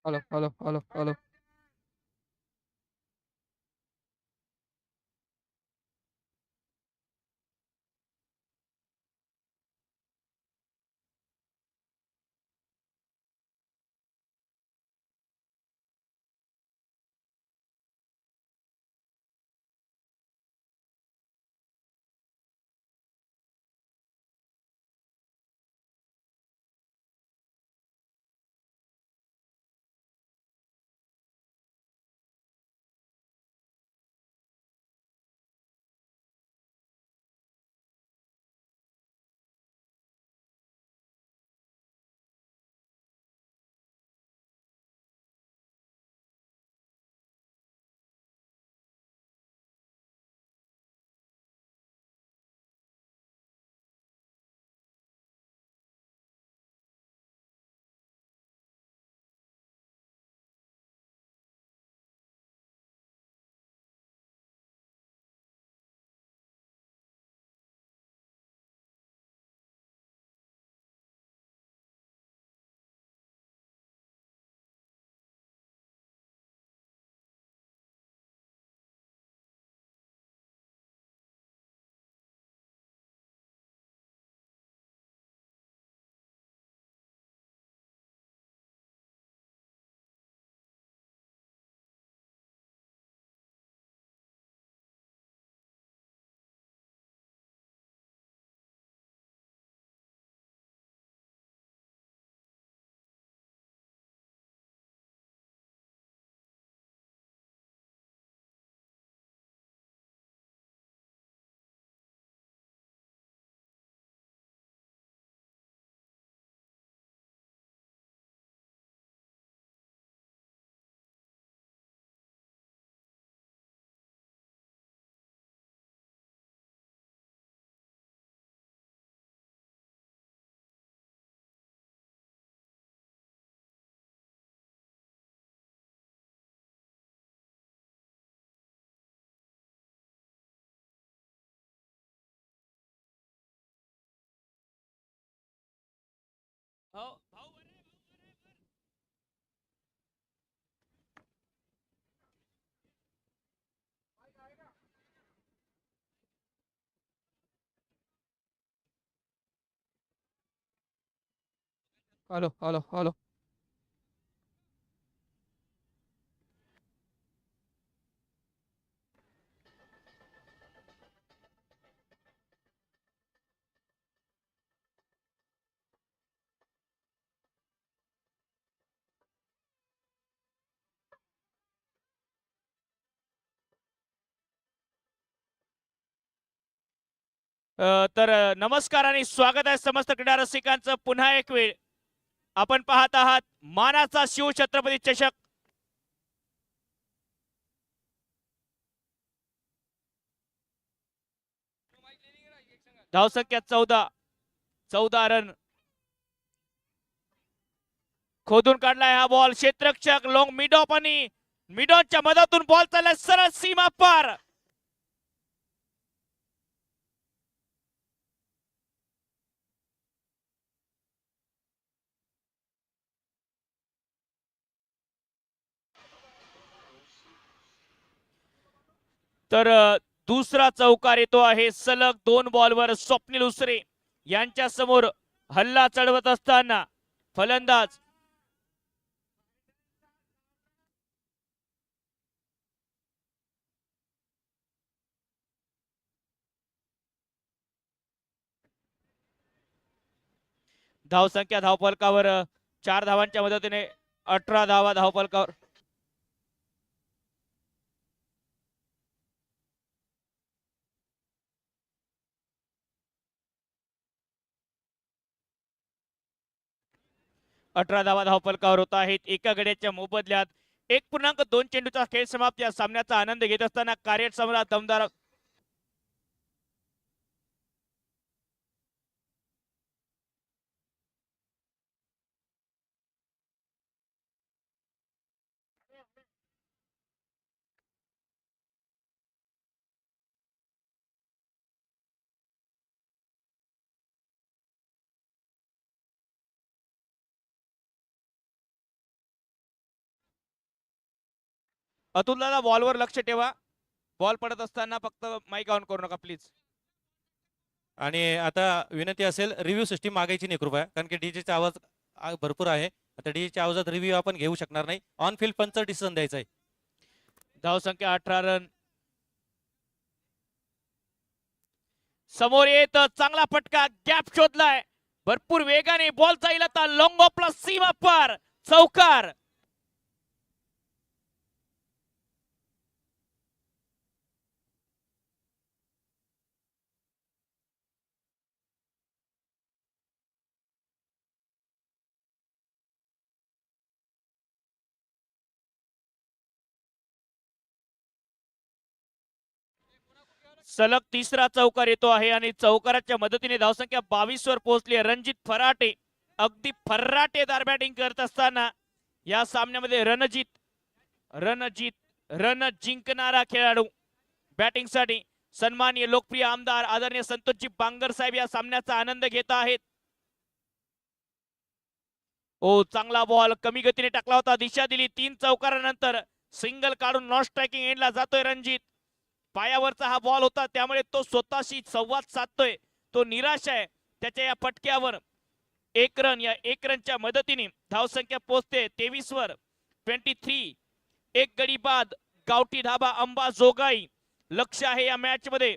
Hello, hello, hello, hello. हो भाऊ. Hello, hello, hello. नमस्कार आणि स्वागत आहे समस्त क्रीडा रसिकांचं पुन्हा एक वेळ. आपण पाहत आहात मानाचा शिवछत्रपती चषक. धावसंख्या 14. 14 रन. खोदून काढलाय हा बॉल. क्षेत्ररक्षक लॉंग मिडॉप आणि मिडॉनच्या मदतून बॉल चाललाय सरळ सीमा पार. दुसरा चौकार येतो आहे सलग 2 बॉलवर. स्वप्नील उसरे यांच्या समोर हल्ला चढवत असताना फलंदाज धावसंख्या धावफलकावर 4 धावांच्या मदतीने 18 धावा धावफलकावर. 18 धावा धावफलकावर होत आहेत. एका गड्याच्या मोबदल्यात 1.2 चेंडूचा खेळ समाप्त. या सामन्याचा आनंद घेत असताना कार्यसम्राट दमदार अतुल दादा बॉलवर लक्ष ठेवा. बॉल पडत असताना फक्त माईक ऑन करू नका प्लीज. आणि आता विनंती असेल रिव्ह्यू सिस्टीम मागायची नाही कृपया, कारण की डीजेचा आवाज भरपूर आहे. आता डीजेच्या आवाजात रिव्ह्यू आपण घेऊ शकणार नाही. ऑन फील्ड पंच डिसिजन द्यायचा आहे. धाव संख्या 18 रन. समोर येत चांगला फटका, गॅप शोधलाय, भरपूर वेगाने बॉल जाईल आता लॉंग ऑफला, सीमा पार, चौकार. सलग तिसरा चौकार येतो आहे आणि चौकाराच्या मदतीने धावसंख्या 22 वर पोहोचली आहे. रणजित फराटे अगदी फर्राटेदार बॅटिंग करत असताना या सामन्यामध्ये रण जिंकणारा खेळाडू बॅटिंग साठी सन्माननीय लोकप्रिय आमदार आदरणीय संतोषजी बांगर साहेब या सामन्याचा आनंद घेत आहेत. ओ चांगला बॉल कमी गतीने टाकला होता, दिशा दिली. 3 चौकारानंतर सिंगल काढून नॉन स्ट्रायकिंग एंडला जातोय रणजित. पायावरचा हा बॉल होता त्यामुळे तो स्वतःशी संवाद साधतोय, तो निराश आहे त्याच्या या फटक्यावर. 1 रन, या 1 रनच्या मदतीने धावसंख्या पोहोचते 23 वर. 23. एक गडी बाद, गावठी धाबा अंबाजोगाई. लक्ष आहे या मॅच मध्ये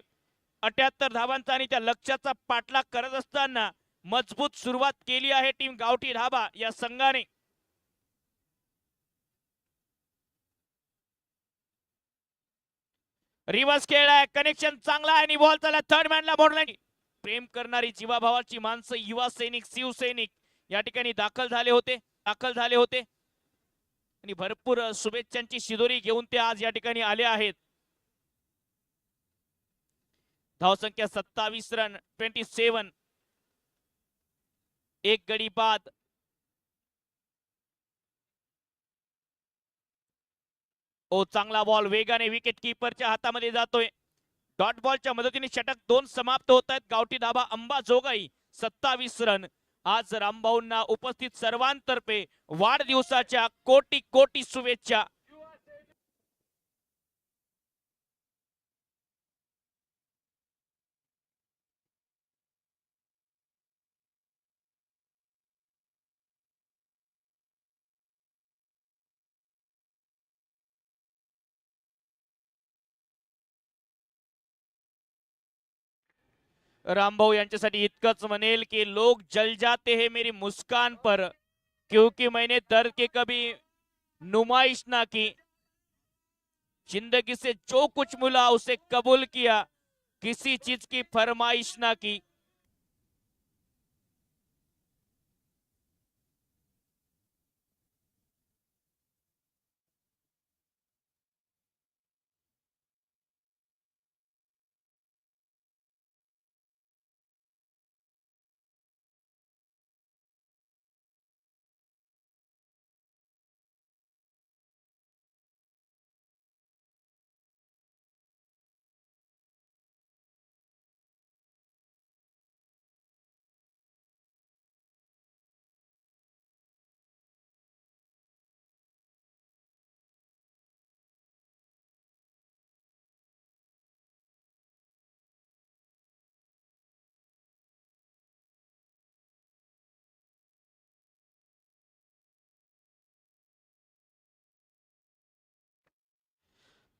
78 धावांचा आणि त्या लक्ष्याचा पाठलाग करत असताना मजबूत सुरुवात केली आहे टीम गावठी धाबा या संघाने. रिव्हर्स खेळलाय, कनेक्शन चांगला आहे आणि बॉल चालला थर्ड मॅनला बाउंड्री. प्रेम करणारी जीवाभावाची माणसं, युवा सैनिक, शिवसैनिक या ठिकाणी दाखल झाले होते आणि भरपूर शुभेच्छांची शिदोरी घेऊन ते आज या ठिकाणी आले आहेत. धावसंख्या 27 रन. 27. एक गडी बाद. ओ चांगला बॉल वेगाने विकेट कीपरच्या हातामध्ये जातोय. डॉट बॉलच्या मदतीने षटक 2 समाप्त होत आहेत. गावठी धाबा अंबाजोगाई 27 रन. आज रामभाऊंना उपस्थित सर्वांतर्फे वाढदिवसाच्या कोटी कोटी शुभेच्छा. रामभाऊ यांच्यासाठी इतकंच म्हणेल की लोग जल जाते हैं मेरी मुस्कान पर, क्योंकि मैंने दर्द के कभी नुमाइश ना की. जिंदगी से जो कुछ मिला उसे कबूल किया, किसी चीज की फरमाइश ना की.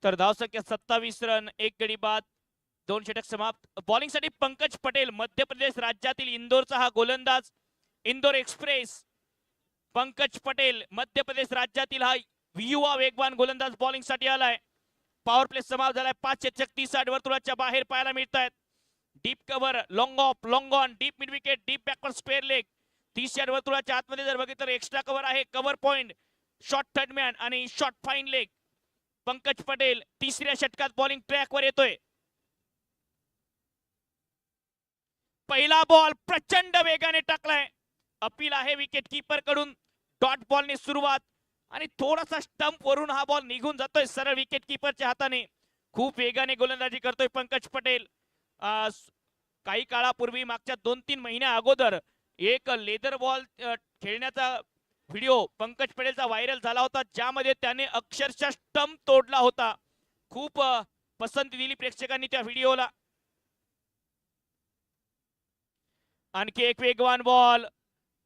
तर धावसंख्या 27 रन. एक गडी बाद, 2 षटक समाप्त. बॉलिंग साठी पंकज पटेल, मध्य प्रदेश राज्यातील इंदोरचा हा गोलंदाज. इंदोर एक्सप्रेस पंकज पटेल, मध्य प्रदेश राज्यातील हा युवा वेगवान गोलंदाज बॉलिंग साठी आलाय. पॉवर प्ले समाप्त झालाय. 5 षटक 30 वर्तुळाच्या बाहेर पाहायला मिळत आहेत. Deep cover, long off, long on, deep mid wicket, deep backward square leg. 30 वर्तुळाच्या आतमध्ये जर बघितलं तर एक्स्ट्रा कव्हर आहे, cover point, short third man आणि short fine leg. Pankaj Patel तिसऱ्या षटकात बॉलिंग ट्रॅक वर येतोय. पहिला बॉल प्रचंड वेगाने टाकलाय. अपील आहे विकेट कीपर कडून. डॉट बॉलने सुरुवात आणि थोडासा स्टंप वरून हा बॉल निघून जातोय सरळ विकेट कीपरच्या हाताने. खूप वेगाने गोलंदाजी करतोय पंकज पटेल. काही काळापूर्वी मागच्या 2-3 महिन्या अगोदर एक लेदर बॉल खेळण्याचा व्हिडिओ पंकज पटेलचा व्हायरल झाला होता, ज्यामध्ये त्याने अक्षरशः स्टंप तोडला होता. खूप पसंती दिली प्रेक्षकांनी त्या व्हिडिओला. आणखी एक वेगवान बॉल,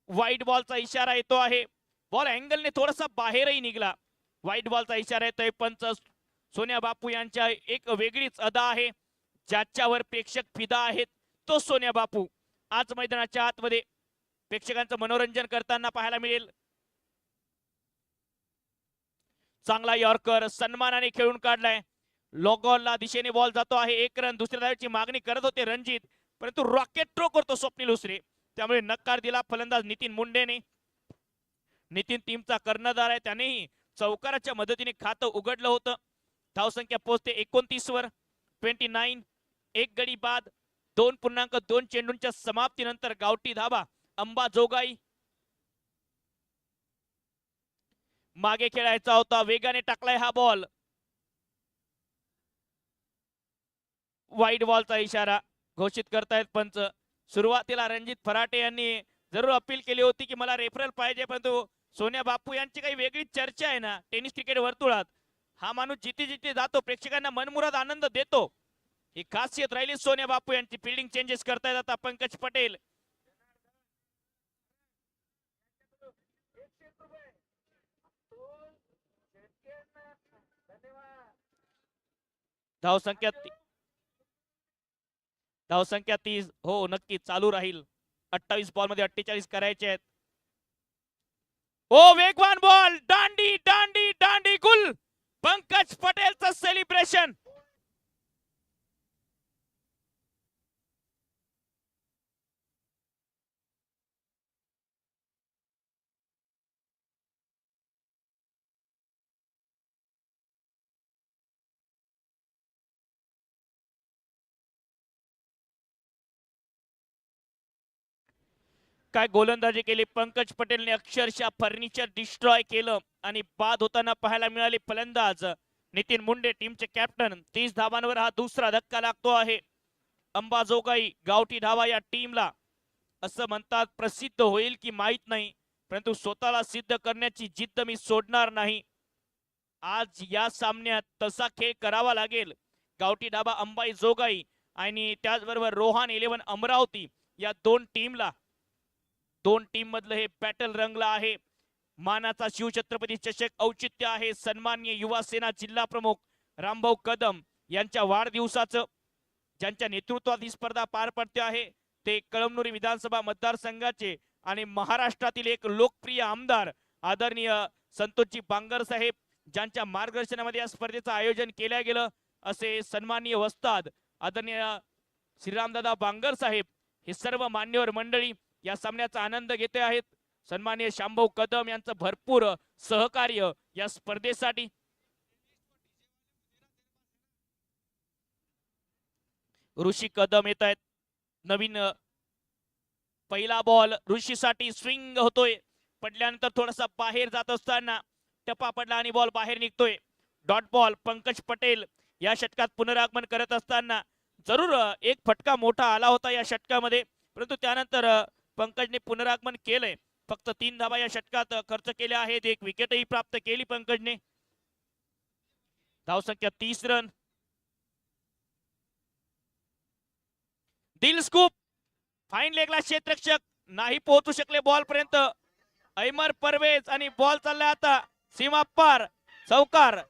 व्हाईट बॉलचा इशारा येतो आहे. बॉल अँगलने थोडासा बाहेरही निघाला. व्हाईट बॉलचा इशारा येतोय. पंच सोन्या बापू यांच्या एक वेगळीच अदा आहे, ज्याच्यावर प्रेक्षक फिदा आहेत, तो सोन्या बापू आज मैदानाच्या आतमध्ये प्रेक्षकांचं मनोरंजन करताना पाहायला मिळेल. चांगला यॉर्कर सन्मानाने खेळून काढलाय. लॉगॉनला दिशेने बॉल जातो आहे. 1 रन. दुसऱ्या धावेची मागणी करत होते रणजित, परंतु रॉकेट थ्रो करतो स्वप्नील उसरे, त्यामुळे नकार दिला फलंदाज नितीन मुंडेने. नितीन टीमचा कर्णधार आहे, त्यानेही चौकाराच्या मदतीने खातं उघडलं होतं. धावसंख्या पोहोचते 29 वर. 29. एक गडी बाद. 2.2 चेंडूंच्या समाप्तीनंतर गावठी धाबा अंबाजोगाई. मागे खेळायचा होता, वेगाने टाकलाय हा बॉल. व्हाईट बॉलचा इशारा घोषित करतायत पंच. सुरुवातीला रणजित फराटे यांनी जरूर अपील केली होती की मला रेफरल पाहिजे, परंतु सोन्या बापू यांची काही वेगळी चर्चा आहे ना टेनिस क्रिकेट वर्तुळात. हा माणूस जिथे जिथे जातो प्रेक्षकांना मनमुराद आनंद देतो, ही खासियत राहिली सोन्या बापू यांची. फिल्डिंग चेंजेस करतायत आता पंकज पटेल. धावसंख्या 30. हो नक्की चालू राहील. 28 बॉल मध्ये 48 करायचे आहेत. ओ वेगवान बॉल, दांडी दांडी दांडी गुल. पंकज पटेलचं सेलिब्रेशन. काय गोलंदाजी केली पंकज पटेलने, अक्षरशः फर्निचर डिस्ट्रॉय केलं आणि बाद होताना पाहायला मिळाली फलंदाज नितीन मुंडे, टीमचे कॅप्टन. 30 धावांवर हा दुसरा धक्का लागतो आहे. अंबाजोगाई गावठी धावा या टीमला. असं म्हणतात प्रसिद्ध होईल की माहित नाही, परंतु स्वतःला सिद्ध करण्याची जिद्द मी सोडणार नाही. आज या सामन्यात तसा खेळ करावा लागेल. गावठी धाबा अंबाजोगाई आणि त्याचबरोबर रोहन 11 अमरावती या दोन टीम मधलं हे बॅटल रंगला आहे. मानाचा शिवछत्रपती चषक औचित्य आहे सन्माननीय युवा सेना जिल्हा प्रमुख रामभाऊ कदम यांच्या वाढदिवसाचं. ज्यांच्या नेतृत्वात ही स्पर्धा पार पडते आहे ते कळमनुरी विधानसभा मतदारसंघाचे आणि महाराष्ट्रातील एक लोकप्रिय आमदार आदरणीय संतोषजी बांगर साहेब, ज्यांच्या मार्गदर्शनामध्ये या स्पर्धेचं आयोजन केलं गेलं. असे सन्माननीय वस्ताद आदरणीय श्रीरामदादा बांगर साहेब, हे सर्व मान्यवर मंडळी या सामन्याचा आनंद घेते आहेत. सन्माननीय शामभाऊ कदम यांचं भरपूर सहकार्य या स्पर्धेसाठी. ऋषी कदम येत आहेत. नवीन पहिला बॉल ऋषीसाठी स्विंग होतोय. पडल्यानंतर थोडासा बाहेर जात असताना टप्पा पडला आणि बॉल बाहेर निघतोय. Dot ball. पंकज पटेल या षटकात पुनरागमन करत असताना जरूर एक फटका मोठा आला होता या षटकामध्ये, परंतु त्यानंतर पंकजने पुनरागमन केलंय. फक्त 3 धावा या षटकात खर्च केल्या आहेत. एक विकेटही प्राप्त केली पंकजने. धावसंख्या 30 रन. दिल स्कूप. फाईन लेगला क्षेत्ररक्षक नाही पोहोचू शकले बॉल पर्यंत. ऐमर परवेज आणि बॉल चाललाय आता सीमा पार. चौकार.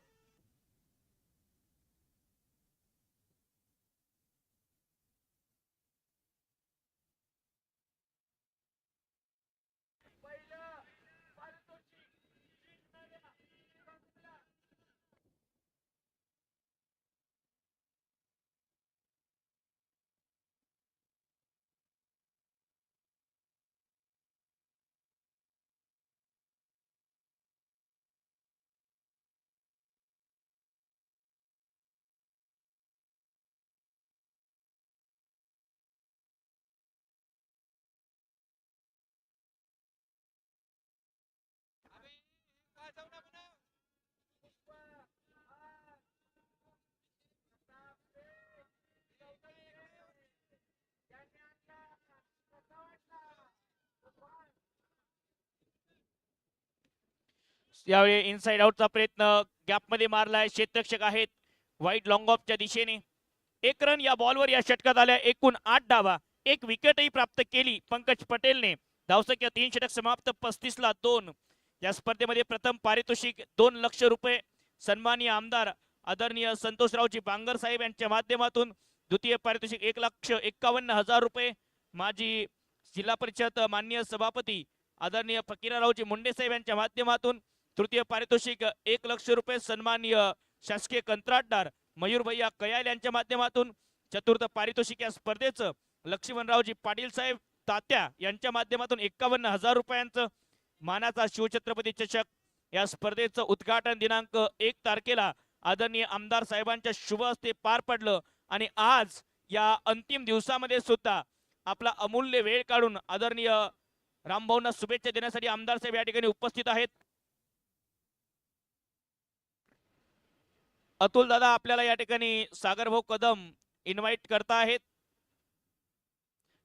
यावेळी इनसाइड आउटचा प्रयत्न गॅपमध्ये मारलाय. क्षेत्ररक्षक आहेत वाईट लॉंग ऑफच्या दिशेने. 1 रन या बॉलवर या षटकात आल्या. एकूण 8 धावा, 1 विकेटही प्राप्त केली पंकज पटेलने. धावसंख्या 3 षटक समाप्त, 35 ला 2. या स्पर्धेमध्ये प्रथम पारितोषिक 2 लक्ष रुपये सन्माननीय आमदार आदरणीय संतोषरावजी बांगर साहेब यांच्या माध्यमातून. द्वितीय पारितोषिक 1,51,000 रुपये माजी जिल्हा परिषद माननीय सभापती आदरणीय फकीरारावजी मुंडे साहेब यांच्या माध्यमातून. तृतीय पारितोषिक 1 लक्ष रुपये सन्माननीय शासकीय कंत्राटदार मयूर भैया कयाल यांच्या माध्यमातून. चतुर्थ पारितोषिक या स्पर्धेचं लक्ष्मणरावजी पाटील साहेब तात्या यांच्या माध्यमातून 51,000 रुपयांचं. मानाचा शिवछत्रपती चषक या स्पर्धेचं उद्घाटन दिनांक 1 तारखेला आदरणीय आमदार साहेबांच्या शुभ हस्ते पार पडलं. आणि आज या अंतिम दिवसामध्ये सुद्धा आपला अमूल्य वेळ काढून आदरणीय रामभाऊंना शुभेच्छा देण्यासाठी आमदार साहेब या ठिकाणी उपस्थित आहेत. अतुल दादा आपल्याला या ठिकाणी सागर भाऊ कदम इन्व्हाइट करता आहेत.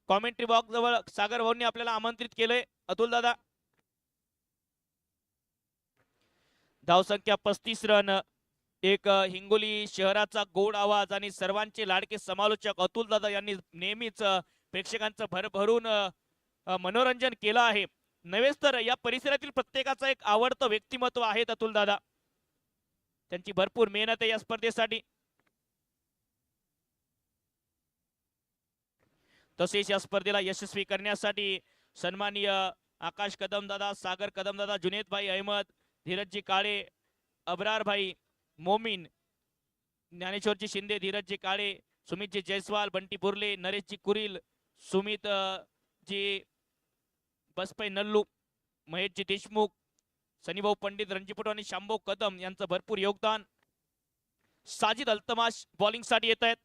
कॉमेंट्री बॉक्स जवळ सागर भाऊंनी आपल्याला आमंत्रित केलंय. अतुल दादा. धावसंख्या 35 रन. एक हिंगोली शहराचा गोड आवाज आणि सर्वांचे लाडके समालोचक अतुल दादा यांनी नेहमीच प्रेक्षकांचं भरभरून मनोरंजन केलं आहे. नव्हेच तर या परिसरातील प्रत्येकाचं एक आवडतं व्यक्तिमत्व आहेत अतुल दादा. त्यांची भरपूर मेहनत आहे या स्पर्धेसाठी. तसेच या स्पर्धेला यशस्वी करण्यासाठी सन्माननीय आकाश कदम दादा, सागर कदम दादा, जुनेद भाई अहमद, धीरजजी काळे, अबरार भाई मोमीन, ज्ञानेश्वरजी शिंदे, धीरजजी काळे, सुमितजी जयस्वाल, बंटी बुर्ले, नरेशजी कुरील, सुमित जी बसपै नल्लू, महेशजी देशमुख, सनीभाऊ पंडित, रणजीपटू आणि शांभाऊ कदम यांचं भरपूर योगदान. साजिद अल्तमाश बॉलिंग साठी येत आहेत.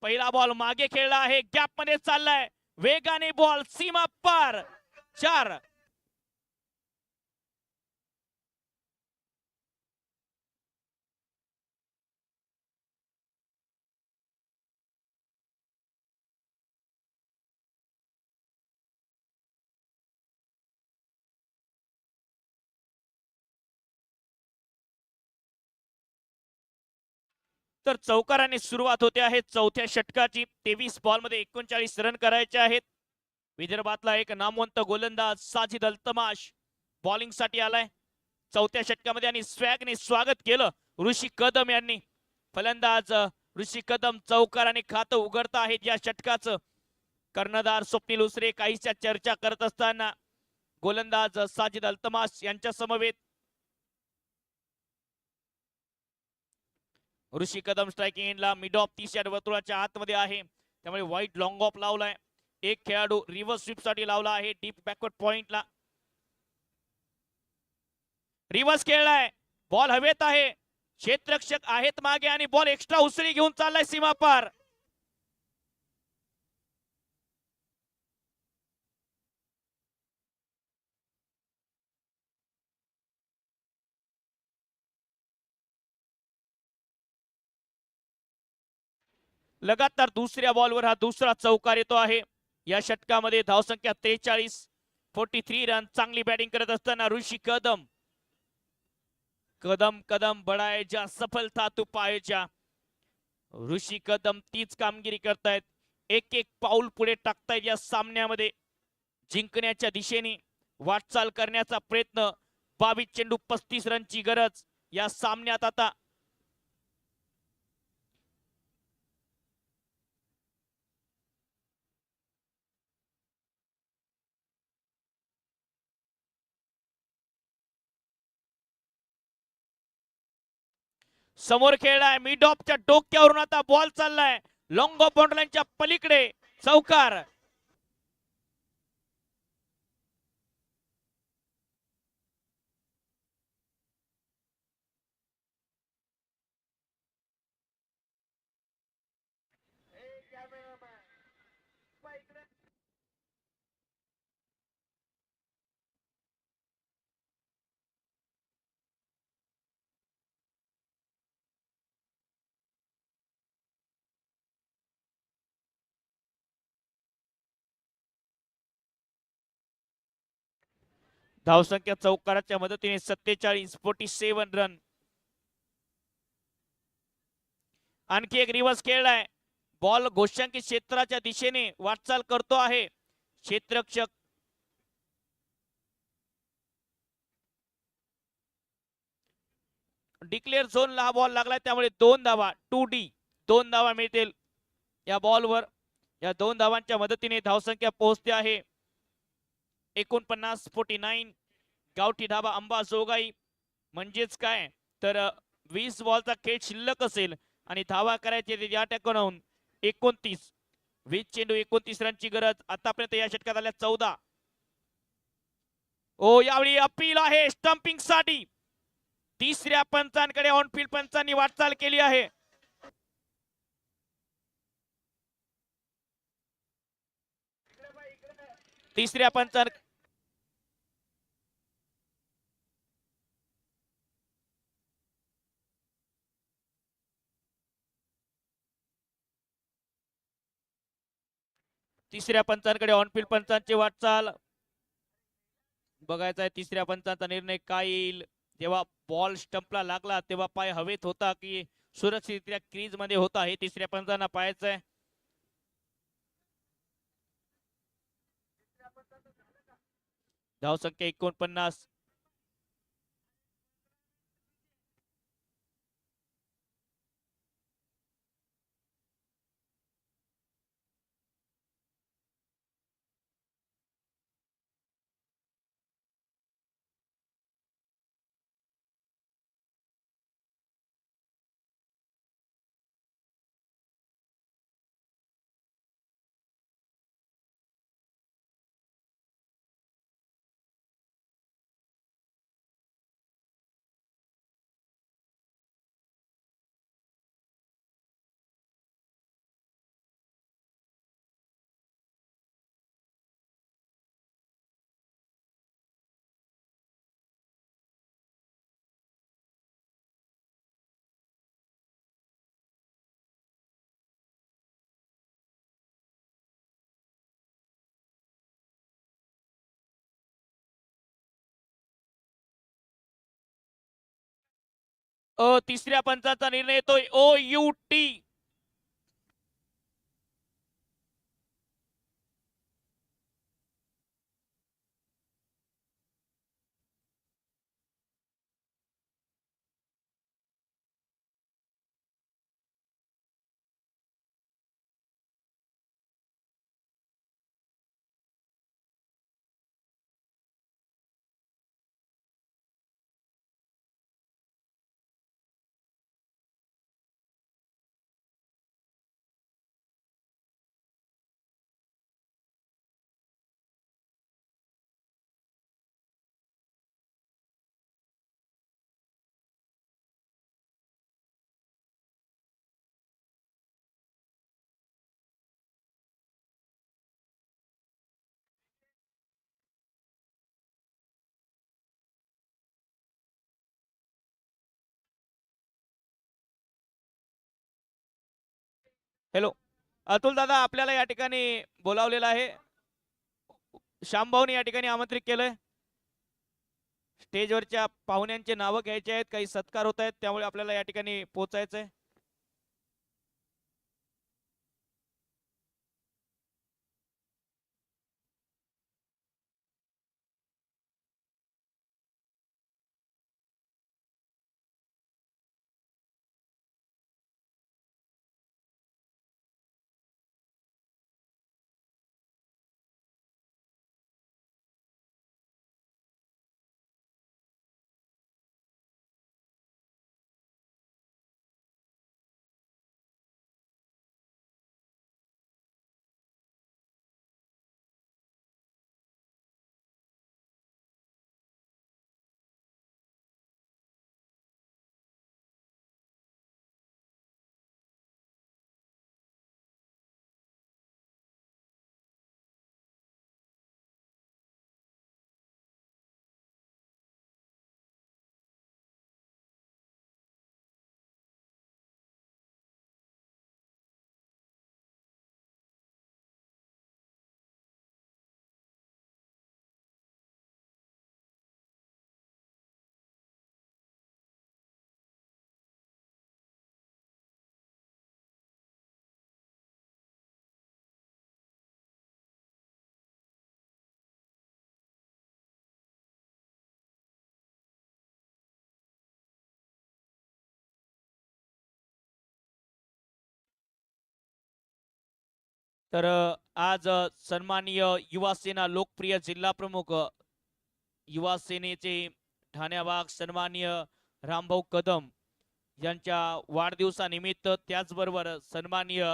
पहिला बॉल मागे खेळला आहे, गॅप मध्ये चाललाय, वेगाने बॉल सीमा पार. 4. तर चौकाराने सुरुवात होते आहे चौथ्या षटकाची. 23 बॉल मध्ये 39 रन करायचे आहेत. विदर्भातला एक नामवंत गोलंदाज साजिद अल्तमाश बॉलिंग साठी आलाय चौथ्या षटकामध्ये आणि स्वॅगने स्वागत केलं ऋषी कदम यांनी. फलंदाज ऋषी कदम चौकाराने खातं उघडत आहेत या षटकाचं. कर्णधार स्वप्नील उसरे काहीशा चर्चा करत असताना गोलंदाज साजिद अल्तमाश यांच्या समवेत ऋषी कदम स्ट्रायकिंग एंडला. मिड ऑफ 30 या वर्तुळाच्या आतमध्ये आहे, त्यामुळे वाईट लॉंग ऑफ लावलाय. एक खेळाडू रिव्हर्स स्वीप साठी लावला आहे डीप बॅकवर्ड पॉइंटला. रिव्हर्स खेळलाय, बॉल हवेत आहे, क्षेत्ररक्षक आहेत मागे आणि बॉल एक्स्ट्रा उसळी घेऊन चाललाय सीमा पार. लगातार दुसऱ्या बॉलवर हा दुसरा चौकार येतो आहे या षटकामध्ये. धावसंख्या 43, 43 रन. चांगली बॅटिंग करत असताना ऋषी कदम. कदम कदम बढाए जा, सफलता तू पाए जा. ऋषी कदम तीच कामगिरी करतायत. एक एक पाऊल पुढे टाकतायत या सामन्यामध्ये. जिंकण्याच्या दिशेने वाटचाल करण्याचा प्रयत्न. 22 चेंडू 35 रनची गरज या सामन्यात आता. समोर खेळलाय, मिड ऑफच्या डोक्यावरून आता बॉल चाललाय लॉंग ऑफ बाउंड्री लाईनच्या पलीकडे. चौकार. धावसंख्या चौकाराच्या मदतीने 47 रन. आणखी एक रिव्हर्स खेळलाय. बॉल घोषांकित क्षेत्राच्या दिशेने वाटचाल करतो आहे. क्षेत्ररक्षक डिक्लेअर झोनला हा बॉल लागलाय, त्यामुळे 2 धावा 2D 2 धावा मिळतील या बॉलवर. या 2 धावांच्या मदतीने धावसंख्या पोहोचते आहे 49. गावठी धाबा अंबाजोगाई. म्हणजेच काय तर 20 बॉलचा खेळ शिल्लक असेल आणि धावा करायचे या ठिकाणाहून 29. 20 चेंडू 29 रनची गरज. आतापर्यंत या षटकात आल्या 14. ओ यावेळी अपील आहे स्टंपिंग साठी. तिसऱ्या पंचांकडे ऑनफिल्ड पंचांनी वाटचाल केली आहे. तिसऱ्या पंचां तिसऱ्या पंचांकडे ऑनफिल्ड पंचांची वाटचाल बघायचा आहे. तिसऱ्या पंचांचा निर्णय काय येईल. जेव्हा बॉल स्टंपला लागला तेव्हा पाय हवेत होता की सुरक्षितरित्या क्रीज मध्ये होता हे तिसऱ्या पंचांना पाहायचं आहे. धावसंख्या 49. तिसऱ्या पंचाचा निर्णय येतोय OUT. हॅलो अतुल दादा, आपल्याला या ठिकाणी बोलावलेलं आहे. श्यामभाऊने या ठिकाणी आमंत्रित केलंय. स्टेजवरच्या पाहुण्यांचे नावं घ्यायचे आहेत, काही सत्कार होत आहेत, त्यामुळे आपल्याला या ठिकाणी पोहोचायचंय. तर आज सन्माननीय युवा सेना लोकप्रिय जिल्हा प्रमुख युवा सेनेचे ठाणे भाग सन्माननीय रामभाऊ कदम यांच्या वाढदिवसानिमित्त त्याचबरोबर सन्माननीय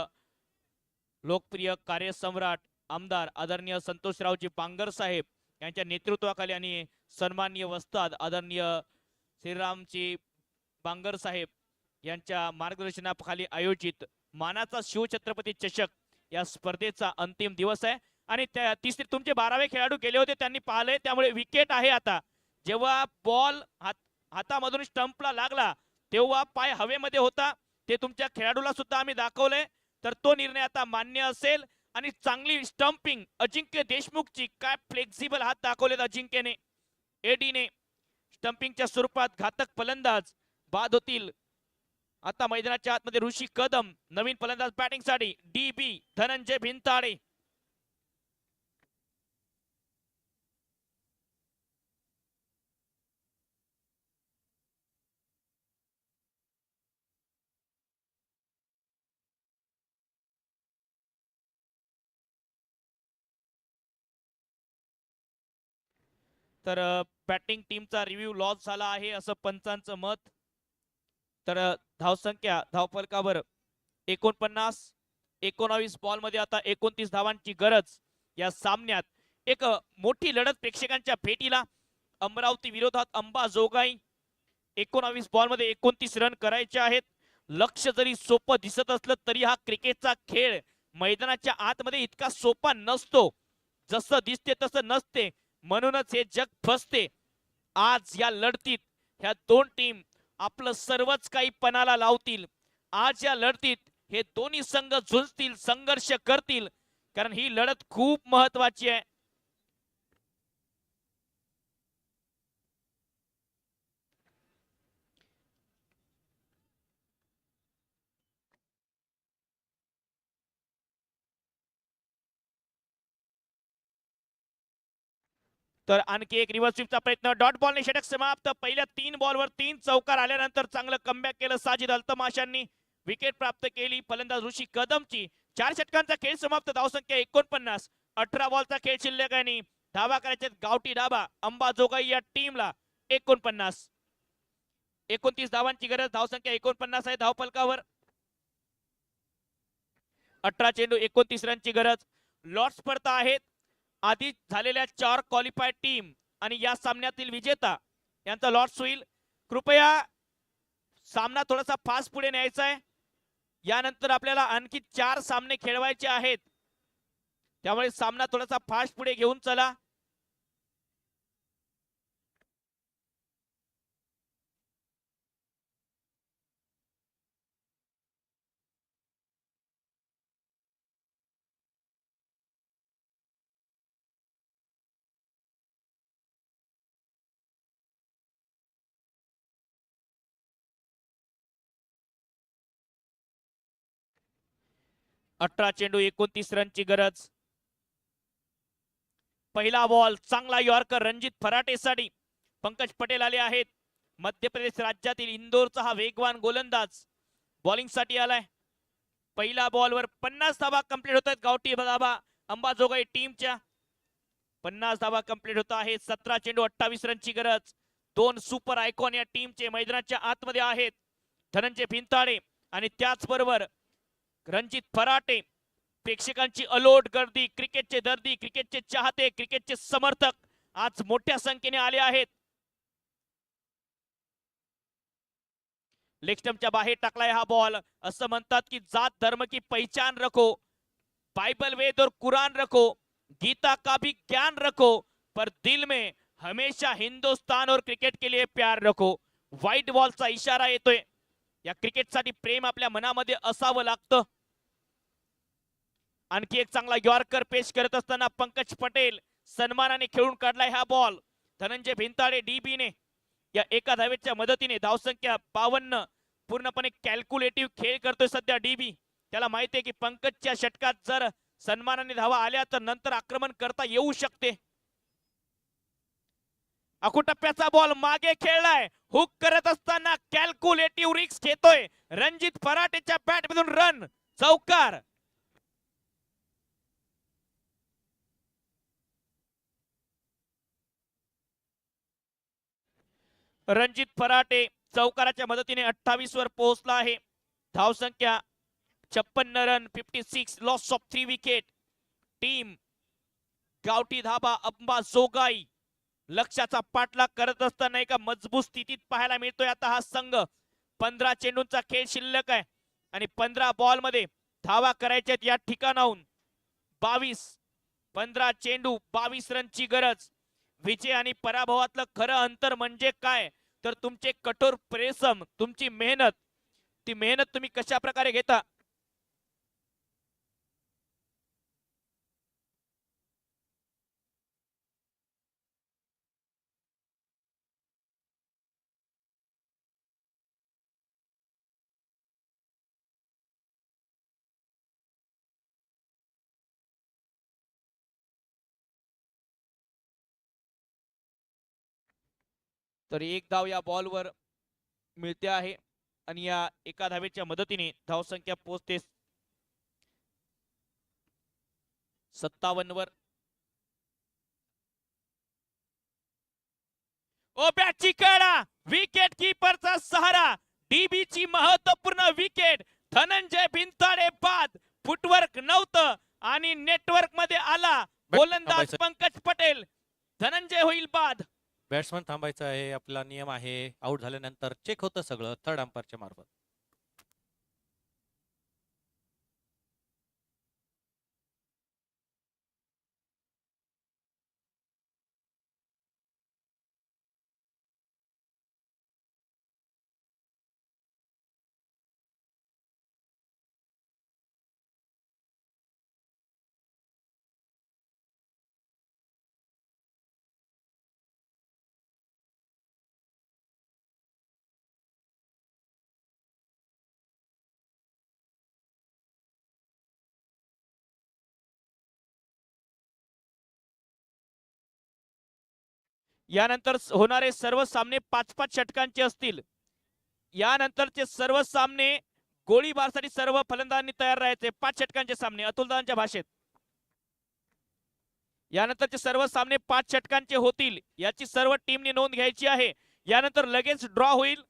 लोकप्रिय कार्यसम्राट आमदार आदरणीय संतोषरावजी पांगर साहेब यांच्या नेतृत्वाखाली आणि सन्माननीय वस्ताद आदरणीय श्रीरामजी बांगर साहेब यांच्या मार्गदर्शनाखाली आयोजित मानाचा शिवछत्रपती चषक या स्पर्धेचा अंतिम दिवस आहे आणि त्या तिसरे तुमचे 12वे खेळाडू गेले होते त्यांनी पाहिले त्यामुळे विकेट आहे आता जेव्हा बॉल हातामधून स्टंपला लागला तेव्हा पाय हवेमध्ये होता ते तुमच्या खेळाडूला सुद्धा आम्ही दाखवलंय तर तो निर्णय आता मान्य असेल आणि चांगली स्टंपिंग अजिंक्य देशमुखची काय फ्लेक्झिबल हात दाखवलेत अजिंक्यने एडीने स्टंपिंगच्या स्वरूपात घातक फलंदाज बाद होतील आता मैदानाच्या आतमध्ये ऋषी कदम नवीन फलंदाज बॅटिंग साठी DB धनंजय भिंताडे तर बॅटिंग टीमचा रिव्ह्यू लॉस झाला आहे असं पंचांचं मत तर धावसंख्या धावफलकावर 49 19 बॉल मध्ये आता 29 धावांची गरज या सामन्यात एक मोठी लढत प्रेक्षकांच्या भेटीला अमरावती विरोधात अंबाजोगाई 19 बॉल मध्ये 29 रन करायचे आहेत लक्ष जरी सोपं दिसत असलं तरी हा क्रिकेटचा खेळ मैदानाच्या आतमध्ये इतका सोपा नसतो जसं दिसते तसं नसते म्हणूनच हे जग फसते आज या लढतीत ह्या दोन टीम आपलं सर्वच काही पणाला लावतील आज या लढतीत हे दोन्ही संघ झुंजतील संघर्ष करतील कारण ही लढत खूप महत्वाची आहे तर आणखी एक रिव्हर्स स्वीपचा प्रयत्न डॉट बॉलने षटक समाप्त पहिल्या 3 बॉलवर 3 चौकार आल्यानंतर चांगलं कमबॅक केलं साजिद अल्तमाशांनी विकेट प्राप्त केली फलंदाज ऋषी कदमची 4 षटकांचा खेळ समाप्त धावसंख्या 49 18 बॉलचा खेळ शिल्लक आणि धावा करायचे गावठी धाबा अंबाजोगाई या टीमला 49 29 धावांची गरज धावसंख्या 49 आहे धावफलकावर 18 चेंडू 29 रनची गरज लॉट स्पर्धा आहेत आधी झालेल्या 4 क्वालिफाईड टीम आणि या सामन्यातील विजेता यांचा लॉट्स होईल कृपया सामना थोडासा फास्ट पुढे न्यायचा आहे यानंतर आपल्याला आणखी 4 सामने खेळवायचे आहेत त्यामुळे सामना थोडासा फास्ट पुढे घेऊन चला 18 चेंडू 29 रनची गरज पहिला बॉल चांगला यॉर्कर रणजित फराटेसाठी पंकज पटेल आले आहेत मध्य प्रदेश राज्यातील इंदोरचा हा वेगवान गोलंदाज बॉलिंग साठी आलाय पहिल्या बॉलवर 50 धावा कंप्लीट होत आहेत गावठी धावा अंबाजोगाई टीमच्या 50 धावा कंप्लीट होत आहेत 17 चेंडू 28 रनची गरज 2 सुपर आयकॉन या टीमचे मैदानाच्या आतमध्ये आहेत धनंजय भिंताडे आणि त्याचबरोबर रणजित फराटे प्रेक्षकांची अलोट गर्दी क्रिकेटचे दर्दी क्रिकेटचे चाहते क्रिकेटचे समर्थक आज मोठ्या संख्येने आले आहेत लेग स्टंपच्या बाहेर टाकलाय हा बॉल असं म्हणतात की जात धर्म की पहचान रखो बाइबल वेद और कुरान रखो गीता का भी ज्ञान रखो पर दिल में हमेशा हिंदुस्तान और क्रिकेट के लिए प्यार रखो व्हाइट बॉलचा इशारा येतोय या क्रिकेटसाठी प्रेम आपल्या मनामध्ये असावं लागतं आणखी एक चांगला यॉर्कर पेश करत असताना पंकज पटेल सन्मानाने खेळून काढलाय हा बॉल धनंजय भिंताडे DB ने या एका धावेच्या मदतीने धावसंख्या 52 पूर्णपणे कॅल्क्युलेटिव्ह खेळ करतोय सध्या DB त्याला माहिती आहे की पंकजच्या षटकात जर सन्मानाने धावा आल्या तर नंतर आक्रमण करता येऊ शकते अकुटप्प्याचा बॉल मागे खेळलाय हुक करत असताना कॅल्क्युलेटिव्ह रिस्क घेतोय रणजित फराटेच्या बॅट मधून रन चौकार रणजित फराटे चौकाराच्या मदतीने 28 वर पोहोचला आहे. धावसंख्या 56 run, 56 loss of 3 wicket. Team गावठी धाबा अंबा जोगाई लक्ष्याचा पाठलाग करत असताना एका मजबूत स्थितीत पाहायला मिळतोय आता हा संघ. 15 चेंडूंचा खेळ शिल्लक आहे आणि 15 बॉल मध्ये धावा करायच्यात या ठिकाणाहून. 15 चेंडू 22 रनची गरज. विजय आणि पराभवातलं खरं अंतर म्हणजे काय तर तुमचे कठोर परिश्रम, तुमची मेहनत. ती मेहनत तुम्ही कशा प्रकारे घेता. तर एक धाव या बॉलवर मिळते आहे आणि या एका धावेच्या मदतीने धावसंख्या पोहोचते 57 वर. ओ बॅटची कडा, विकेट किपरचा सहारा. डीबीची महत्वपूर्ण विकेट. धनंजय भिंताडे बाद. फुटवर्क नव्हतं आणि नेटवर्क मध्ये आला गोलंदाज पंकज पटेल. धनंजय होईल बाद. बॅट्समन थांबायचा आहे, आपला नियम आहे. आउट झाल्यानंतर चेक होतं सगळं थर्ड अंपायरच्या मार्फत. यानंतर होणारे सर्व सामने 5-5 षटकांचे असतील. यानंतरचे सर्व सामने गोळीबारसाठी सर्व फलंदाजांनी तयार राहायचे. 5 षटकांचे सामने अतुलदादांच्या भाषेत. यानंतरचे सर्व सामने 5 षटकांचे होतील याची सर्व टीमने नोंद घ्यायची आहे. यानंतर लगेच ड्रॉ होईल.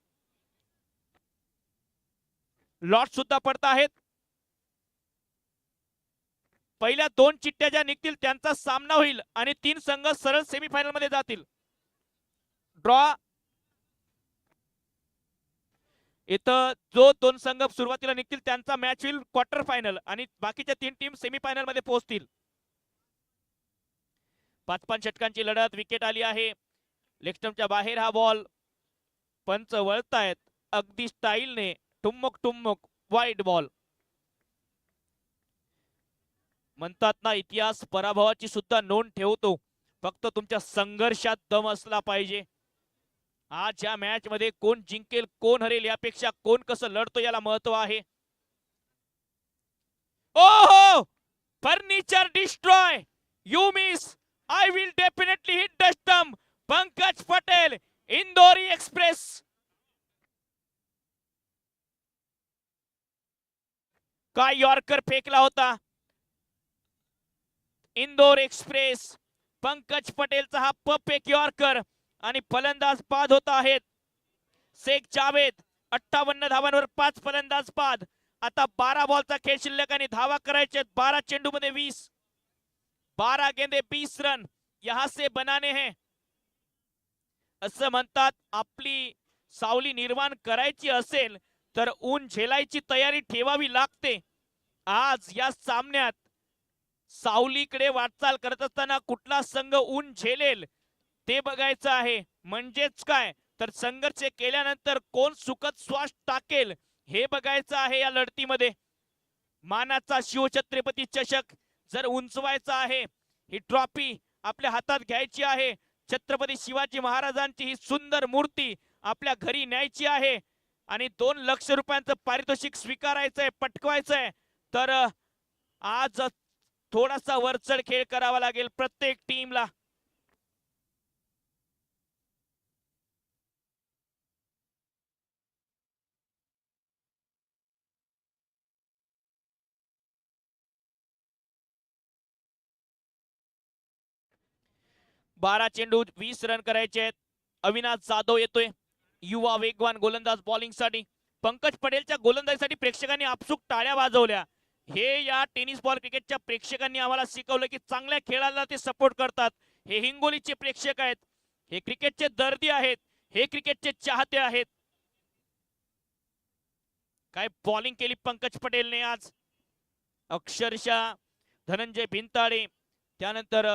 लॉट सुद्धा पडत आहेत. पहिल्या 2 चिठ्ठ्या ज्या निघतील त्यांचा सामना होईल आणि 3 संघ सरळ सेमीफायनल मध्ये जातील. ड्रॉ इथं जो 2 संघ सुरुवातीला निघतील त्यांचा मॅच होईल क्वार्टर फायनल आणि बाकीच्या 3 टीम सेमीफायनल मध्ये पोहोचतील. 5-5 षटकांची लढत. विकेट आली आहे. लेगस्टंपच्या बाहेर हा बॉल. पंच वळतायत अगदी स्टाईलने. टुम्मुक टुम्मुक वाईड बॉल. म्हणतात ना इतिहास पराभवाची सुद्धा नोंद ठेवतो, फक्त तुमच्या संघर्षात दम असला पाहिजे. आज या मॅच मध्ये कोण जिंकेल कोण हरेल यापेक्षा कोण कसं लढतो याला महत्व आहे. ओहो, furniture destroy, you miss, I will definitely hit the stump. Pankaj Patel, Indori express. काय यॉर्कर फेकला होता. इंदोर एक्सप्रेस. पंकज पटेलचा हा परफेक्ट यॉर्कर आणि फलंदाज बाद होत आहेत. शेख जावेद 58 धावांवर 5 फलंदाज बाद. आता 12 बॉलचा खेळ शिल्लक आणि धावा करायचे 12 चेंडू मध्ये 20. 12 गेंदे 20 रन यहां से बनाने हैं. असं म्हणतात आपली सावली निर्माण करायची असेल तर ऊन झेलायची तयारी ठेवावी लागते. आज या सामन्यात सावलीकडे वाटचाल करत असताना कुठला संघ ऊन झेलेल ते बघायचं आहे. म्हणजेच काय तर संघर्ष केल्यानंतर कोण सुखद श्वास टाकेल हे बघायचं आहे या लढतीमध्ये. मानाचा शिवछत्रपती चषक जर उंचवायचा आहे, ही ट्रॉफी आपल्या हातात घ्यायची आहे, छत्रपती शिवाजी महाराजांची ही सुंदर मूर्ती आपल्या घरी न्यायची आहे आणि 2 लाख रुपयांचं पारितोषिक स्वीकारायचंय, पटकवायचंय, तर आज थोडासा वरचढ खेळ करावा लागेल प्रत्येक टीमला. बारा चेंडू 20 रन करायचे आहेत. अविनाश जाधव येतोय युवा वेगवान गोलंदाज बॉलिंगसाठी. पंकज पटेलच्या गोलंदाजीसाठी प्रेक्षकांनी आपसूक टाळ्या वाजवल्या. हे या टेनिस बॉल क्रिकेटच्या प्रेक्षकांनी आम्हाला शिकवलं की चांगल्या खेळाला ते सपोर्ट करतात. हे हिंगोलीचे प्रेक्षक आहेत, हे क्रिकेटचे दर्दी आहेत, हे क्रिकेटचे चाहते आहेत. काय बॉलिंग केली पंकज पटेलने आज, अक्षरशः धनंजय भिंताडे त्यानंतर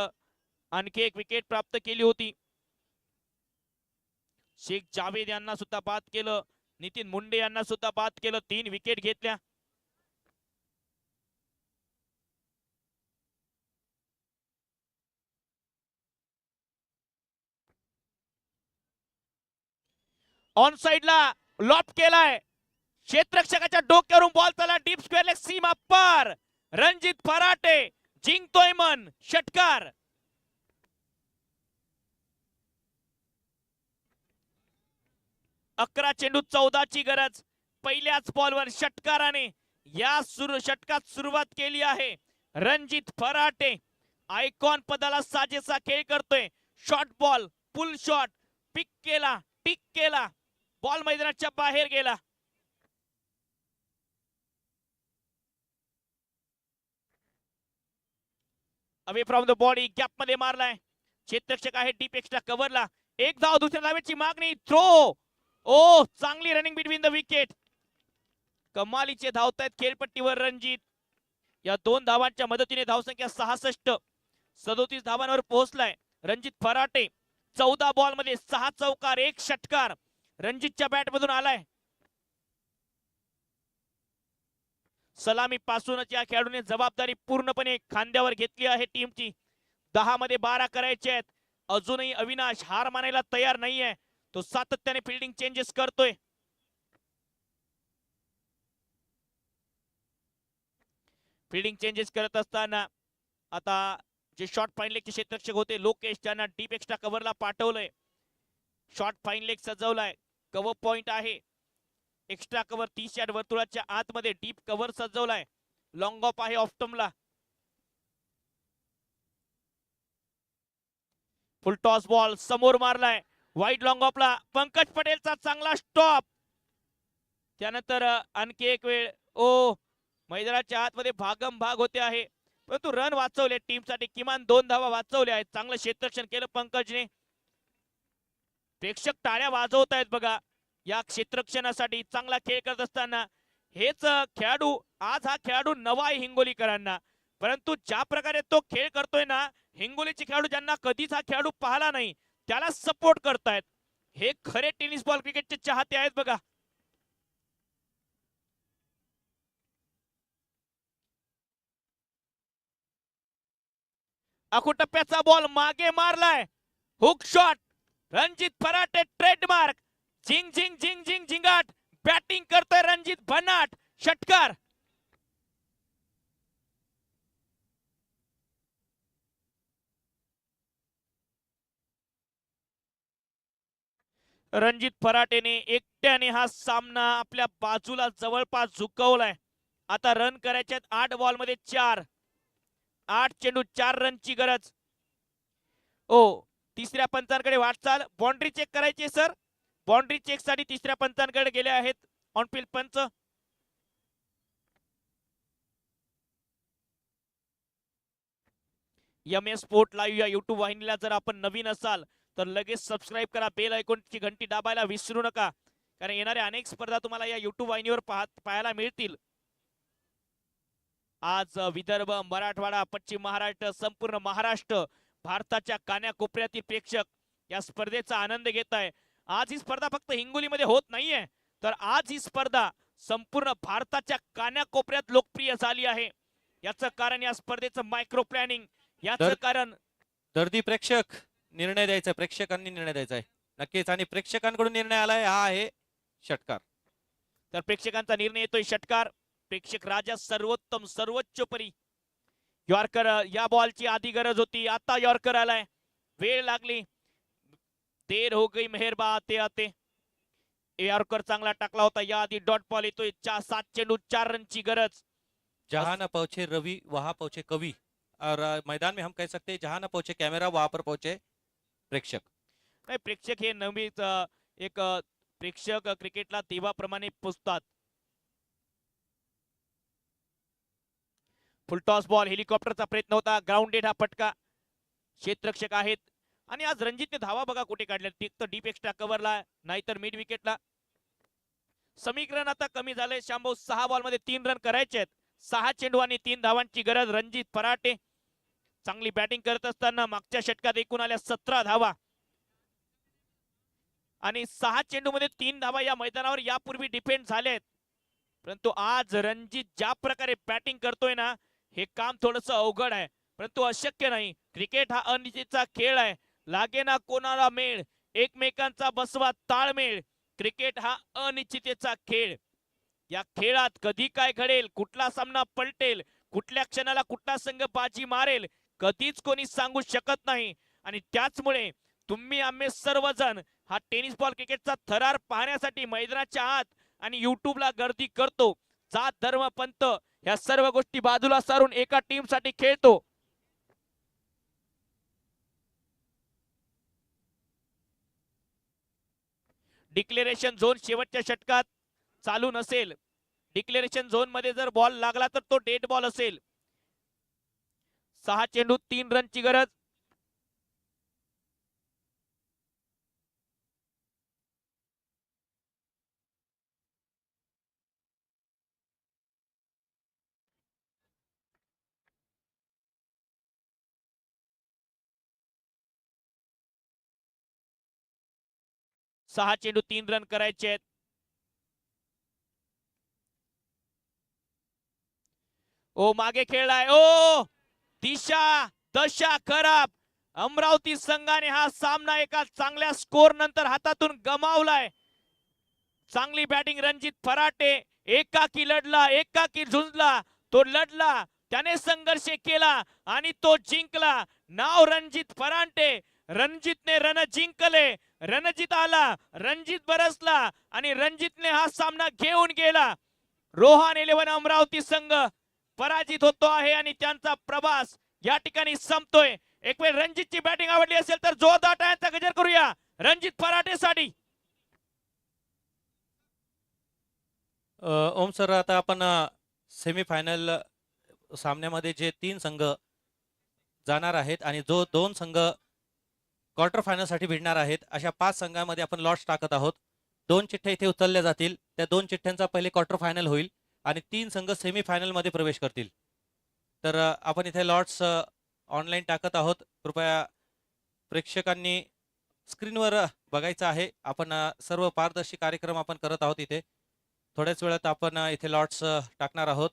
आणखी एक विकेट प्राप्त केली होती. शेख जावेद यांना सुद्धा बाद केलं, नितीन मुंडे यांना सुद्धा बाद केलं. 3 विकेट घेतल्या. ऑन साइडला लॉप केलाय, क्षेत्ररक्षकाच्या डोक्यावरून बॉल चला डीप स्क्वेअर लेग सीमा पार. रणजित फराटे जिंकतोय मन, षटकार. अकरा चेंडू 14ची गरज. पहिल्याच बॉलवर षटकाराने या षटकात सुरुवात केली आहे. रणजित फराटे आयकॉन पदाला साजेसा खेळ करतोय. शॉर्ट बॉल, पुल शॉट, पिक केला, टिक केला, बॉल मैदानाच्या बाहेर गेला. Away from the body, gap मध्ये मारलाय. क्षेत्ररक्षक आहे डीप एक्स्ट्रा कव्हरला. एक धाव, दुसऱ्या धावेची मागणी, थ्रो. ओ, चांगली रनिंग बिटवीन द विकेट. कमालीचे धावतायत खेळपट्टीवर रणजित. या 2 धावांच्या मदतीने धावसंख्या 66, 37 धावांवर पोहोचलाय रणजित फराटे. 14 बॉल मध्ये 6 चौकार, 1 षटकार रणजितच्या बॅट मधून आलाय. सलामी पासूनच या खेळाडूने जबाबदारी पूर्णपणे खांद्यावर घेतली आहे टीमची. 10 मध्ये 12 करायचे आहेत. अजूनही अविनाश हार मानायला तयार नाहीये. तो सातत्याने फिल्डिंग चेंजेस करतोय. फिल्डिंग चेंजेस करत असताना आता जे शॉर्ट फाईन लेगचे क्षेत्ररक्षक होते लोकेश, त्यांना डीप एक्स्ट्रा कव्हरला पाठवलंय. शॉर्ट फाईन लेग सजवलाय, कव्हर पॉइंट आहे. एक्स्ट्रा कव्हर 30 यार्ड वर्तुळाच्या आतमध्ये डीप कव्हर सजवलाय. लॉंग ऑफ आहे ऑफ्टमला. फुल टॉस बॉल समोर मारलाय, वाईड लॉंग ऑफला. पंकज पटेलचा चांगला स्टॉप. त्यानंतर आणखी एक वेळ मैदानाच्या आतमध्ये भागम भाग होते आहे, परंतु रन वाचवले टीमसाठी. किमान 2 धावा वाचवल्या आहेत. चांगलं क्षेत्ररक्षण केलं पंकजने. प्रेक्षक टाळ्या वाजवत आहेत बघा या क्षेत्ररक्षणासाठी. चांगला खेळ करत असताना हेच खेळाडू, आज हा खेळाडू नवा आहे हिंगोलीकरांना, परंतु ज्या प्रकारे तो खेळ करतोय ना, हिंगोलीचे खेळाडू ज्यांना कधीच हा खेळाडू पाहिला नाही त्याला सपोर्ट करतायत. हे खरे टेनिस बॉल क्रिकेटचे चाहते आहेत बघा. आखुटप्प्याचा बॉल मागे मारलाय, हुक शॉट. रणजित फराटे ट्रेडमार्क. झिंग झिंग झिंग झिंग झिंगाट. बॅटिंग करतोय रणजित भन्नाट, षटकार. रणजित फराटेने एकट्याने हा सामना आपल्या बाजूला जवळपास झुकवलाय. आता रन करायचे 8 बॉल मध्ये 4. 8 चेंडू 4 रनची गरज. तिसऱ्या पंचांकडे वाटचाल. बाउंड्री चेक करायची सर. बाउंड्री चेक साठी तिसऱ्या पंचांकडे गेले आहेत ऑनफिल्ड पंच. MS स्पोर्ट लाईव्ह या युट्यूब वाहिनीला जर आपण नवीन असाल तर लगेच सबस्क्राईब करा. बेल आयकॉनची घंटी दाबायला विसरू नका, कारण येणाऱ्या अनेक स्पर्धा तुम्हाला या युट्यूब वाहिनीवर पाहायला मिळतील. आज विदर्भ, मराठवाडा, पश्चिम महाराष्ट्र, संपूर्ण महाराष्ट्र, भारताच्या कान्याकोपऱ्यातील प्रेक्षक या स्पर्धेचा आनंद घेत आहे. आज ही स्पर्धा फक्त हिंगोलीमध्ये होत नाहीये, तर आज ही स्पर्धा संपूर्ण भारताच्या कान्याकोपऱ्यात लोकप्रिय झाली आहे. याचं कारण या स्पर्धेचं मायक्रो प्लॅनिंग. याचं कारण दर्दी प्रेक्षक निर्णय द्यायचा, प्रेक्षकांनी निर्णय द्यायचा आहे नक्कीच, आणि प्रेक्षकांकडून निर्णय आलाय, हा आहे षटकार. तर प्रेक्षकांचा निर्णय येतोय षटकार. प्रेक्षक राजा सर्वोत्तम, सर्वोच्चोपरी. यॉर्कर या बॉलची आधी गरज होती, आता यॉर्कर आलाय. वेळ लागली, देर हो गई मेहरबा आते आते. यॉर्कर चांगला टाकला होता. या आधी डॉट बॉल येतोय. 7 चेंडू 4 रनची गरज. जहां न पहुंचे रवि वहां पहुंचे कवि, और मैदान में हम कह सकते हैं जहां न पहुंचे कैमरा वहां पर पहुंचे प्रेक्षक. नाही, प्रेक्षक हे नेहमीच एक प्रेक्षक क्रिकेटला देवाप्रमाणे पुजतात. फुलटॉस बॉल, हेलिकॉप्टरचा प्रयत्न होता, ग्राउंडेड हा फटका. क्षेत्ररक्षक आहेत आणि आज रणजितने धावा बघा कुठे काढल्या, तर डीप एक्स्ट्रा कव्हरला नाहीतर मिड विकेटला. समीकरण आता कमी झालंय शांभाऊ. 6 बॉल मध्ये 3 रन करायचे आहेत. 6 चेंडू आणि 3 धावांची गरज. रणजित फराटे चांगली बॅटिंग करत असताना मागच्या षटकात एकूण आल्या 17 धावा आणि 6 चेंडू मध्ये 3 धावा या मैदानावर यापूर्वी डिफेंड झालेत. परंतु आज रणजित ज्या प्रकारे बॅटिंग करतोय ना, हे काम थोडस अवघड आहे, परंतु अशक्य नाही. क्रिकेट हा अनिश्चितचा खेळ आहे. लागे ना कोणाला मेळ, एकमेकांचा बसवा ताळमेळ. क्रिकेट हा अनिश्चिततेचा खेळ. या खेळात कधी काय घडेल, कुठला सामना पलटेल, कुठल्या क्षणाला कुठला संघ बाजी मारेल, कधीच कोणी सांगू शकत नाही. आणि त्याचमुळे तुम्ही आम्ही सर्वजण हा टेनिस बॉल क्रिकेटचा थरार पाहण्यासाठी मैदानाच्या आत आणि युट्यूबला गर्दी करतो. जात धर्म पंथ या सर्व गोष्टी बाजूला सारून एका टीम साठी खेळतो. डिक्लेरेशन झोन शेवटच्या षटकात चालू नसेल. डिक्लेरेशन झोन मध्ये जर बॉल लागला तर तो डेड बॉल असेल. 6 चेंडू 3 रनची गरज. सहा चेंडू 3 रन करायचे आहेत. ओ मागे खेळलाय, ओ दिशा दशा खराब. अमरावती संघाने हा सामना एका चांगल्या स्कोर नंतर हातातून गमावलाय. चांगली बॅटिंग रणजित फराटे एकाकी लढला, एकाकी झुंजला. तो लढला, त्याने संघर्ष केला आणि तो जिंकला. नाव रणजित फराटे. रणजितने रण जिंकले. रणजित आला, रणजित बरसला आणि रणजितने हा सामना घेऊन गेला. रोहन 11 अमरावती संघ पराजित होतो आहे आणि त्यांचा प्रवास या ठिकाणी संपतोय. एक वेळ रणजितची बॅटिंग आवडली असेल तर जोरदार टाळ्यांचा गजर करूया रणजित फराटेसाठी. ओम सर, आता आपण सेमीफायनल सामन्यामध्ये जे 3 संघ जाणार आहेत आणि जो 2 संघ क्वार्टर फायनल साठी भिडणार आहेत, अशा 5 संघांमध्ये आपण लॉट्स टाकत आहोत. 2 चिठ्ठ्या इथे उचलल्या जातील. त्या 2 चिठ्ठ्यांचा पहिले क्वार्टर फायनल होईल आणि 3 संघ सेमीफायनल मध्ये प्रवेश करतील. तर आपण इथे लॉट्स ऑनलाईन टाकत आहोत. कृपया प्रेक्षकांनी स्क्रीनवर बघायचं आहे. आपण सर्व पारदर्शी कार्यक्रम आपण करत आहोत. इथे थोड्याच वेळात आपण इथे लॉट्स टाकणार आहोत.